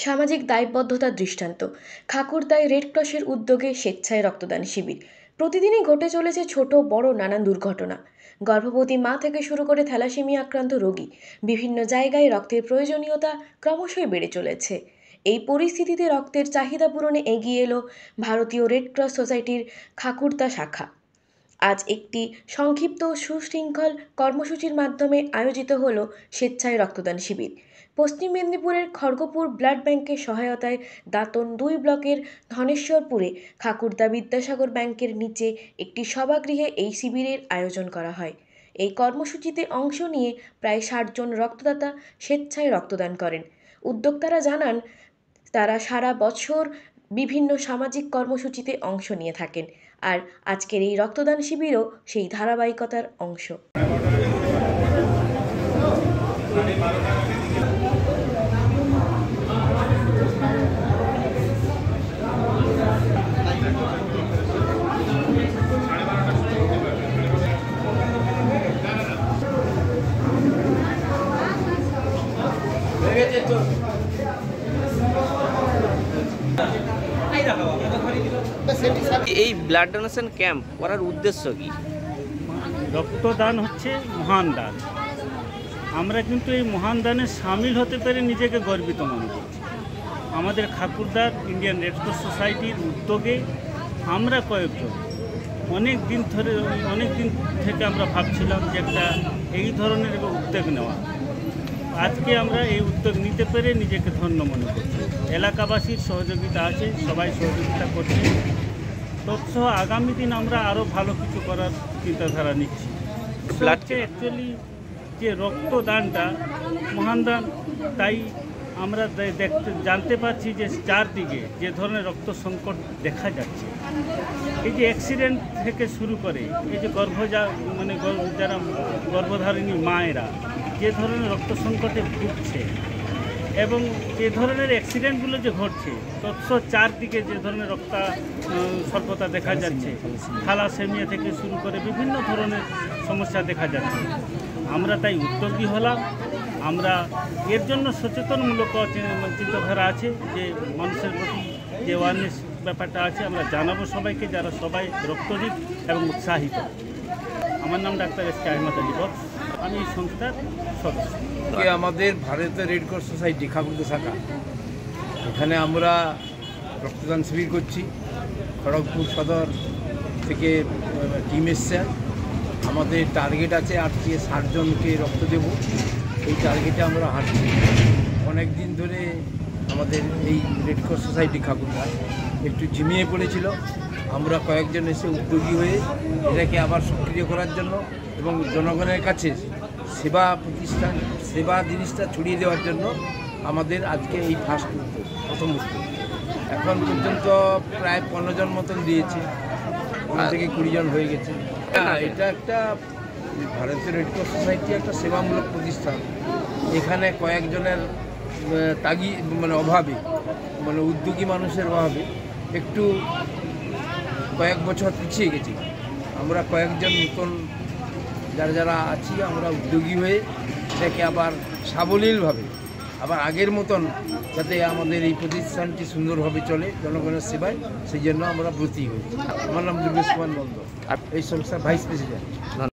সামাজিক দায়বদ্ধতার দৃষ্টান্ত। খাকুড়দায় রেড ক্রসের উদ্যোগে স্বেচ্ছায় রক্তদান শিবির। প্রতিদিনই ঘটে চলেছে ছোট বড় নানান দুর্ঘটনা। গর্ভবতী মা থেকে শুরু করে থ্যালাসেমিয়া আক্রান্ত রোগী, বিভিন্ন জায়গায় রক্তের প্রয়োজনীয়তা ক্রমশই বেড়ে চলেছে। এই পরিস্থিতিতে রক্তের চাহিদা পূরণে এগিয়ে এলো ভারতীয় রেড ক্রস সোসাইটির খাকুড়দা শাখা। আজ একটি সংক্ষিপ্ত সুশৃঙ্খল কর্মসূচির মাধ্যমে আয়োজিত হলো স্বেচ্ছায় রক্তদান শিবির। পশ্চিম মেদিনীপুরের খড়গপুর ব্লাড ব্যাংকের সহায়তায় দাঁতন ২ ব্লকের ধনেশ্বরপুরে খাকুড়দা বিদ্যাসাগর ব্যাংকের নিচে একটি সভাগৃহে এই শিবিরের আয়োজন করা হয়। এই কর্মসূচিতে অংশ নিয়ে প্রায় ৬০ জন রক্তদাতা স্বেচ্ছায় রক্তদান করেন। উদ্যোক্তারা জানান, তারা সারা বছর বিভিন্ন সামাজিক কর্মসূচিতে অংশ নিয়ে থাকেন, আর আজকের এই রক্তদান শিবিরও সেই ধারাবাহিকতার অংশ। এই ব্লাড ডোনেশন ক্যাম্প করার উদ্দেশ্য কি? রক্তদান হচ্ছে মহান দান। আমরা কিন্তু এই মহান দানে সামিল হতে পেরে নিজেকে গর্বিত মনে করছি। আমাদের খাকুড়দার ইন্ডিয়ান রেড ক্রস সোসাইটির উদ্যোগে আমরা কয়েকজন অনেক দিন থেকে আমরা ভাবছিলাম যে একটা এই ধরনের উদ্যোগ নেওয়া। আজকে আমরা এই উদ্যোগ নিতে পেরে নিজেকে ধন্য মনে করছি। এলাকাবাসীর সহযোগিতা আছে, সবাই সহযোগিতা করছে। তৎসহ আগামী দিন আমরা আরও ভালো কিছু করার চিন্তাধারা নিচ্ছি। ব্লাডকে অ্যাকচুয়ালি যে রক্তদানটা মহান দান, তাই আমরা জানতে পারছি যে চারদিকে যে ধরনের রক্ত সংকট দেখা যাচ্ছে, এই যে অ্যাক্সিডেন্ট থেকে শুরু করে এই যে যারা গর্ভধারিণী মায়েরা যে ধরনের রক্ত সংকটে ভুগছে এবং যে ধরনের অ্যাক্সিডেন্টগুলো যে ঘটছে, তৎস চারদিকে যে ধরনের স্বল্পতা দেখা যাচ্ছে, থ্যালাসেমিয়া থেকে শুরু করে বিভিন্ন ধরনের সমস্যা দেখা যাচ্ছে। আমরা তাই উদ্যোগী হলাম। আমরা এর জন্য সচেতনমূলক চিন্তাধারা আছে যে মানুষের প্রতি যে অ্যাওয়ারনেস ব্যাপারটা আছে আমরা জানাবো সবাইকে, যারা সবাই রক্ত দিক এবং উৎসাহিত। আমার নাম doctor S K Ahmad Ali Baksh, আমি এই সংস্থার সদস্য। আমাদের ভারতীয় রেড ক্রস সোসাইটি খাকুড়দা শাখা, এখানে আমরা রক্তদান শিবির করছি। খড়গপুর সদর থেকে টিম এসছে। আমাদের টার্গেট আছে ৮ থেকে ৬০ জনকে রক্ত দেব। এই টার্গেটে আমরা হাঁটছি। অনেক দিন ধরে আমাদের এই রেড ক্রস সোসাইটি খাকুড়দা একটু ঝিমিয়ে পড়েছিল। আমরা কয়েকজন এসে উদ্যোগী হয়ে এটাকে আবার সক্রিয় করার জন্য এবং জনগণের কাছে সেবা জিনিসটা ছড়িয়ে দেওয়ার জন্য আমাদের আজকে এই প্রথম উদ্যোগ। এখন পর্যন্ত প্রায় 15 জন মতন দিয়েছে, 15 থেকে 20 জন হয়ে গেছে। এটা একটা ভারতীয় রেড ক্রস সোসাইটি একটা সেবামূলক প্রতিষ্ঠান। এখানে কয়েকজনের অভাবে উদ্যোগী মানুষের অভাবে একটু কয়েক বছর পিছিয়ে গেছি। আমরা কয়েকজন নতুন যারা আছি আমরা উদ্যোগী হয়ে এটাকে আবার সাবলীলভাবে আবার আগের মতন যাতে আমাদের এই প্রতিষ্ঠানটি সুন্দরভাবে চলে জনগণের সেবায়, সেই জন্য আমরা ব্রতী হয়েছি। আমার নাম দুর্গেশ কুমার নন্দ, এই সংস্থার ভাইস প্রেসিডেন্ট।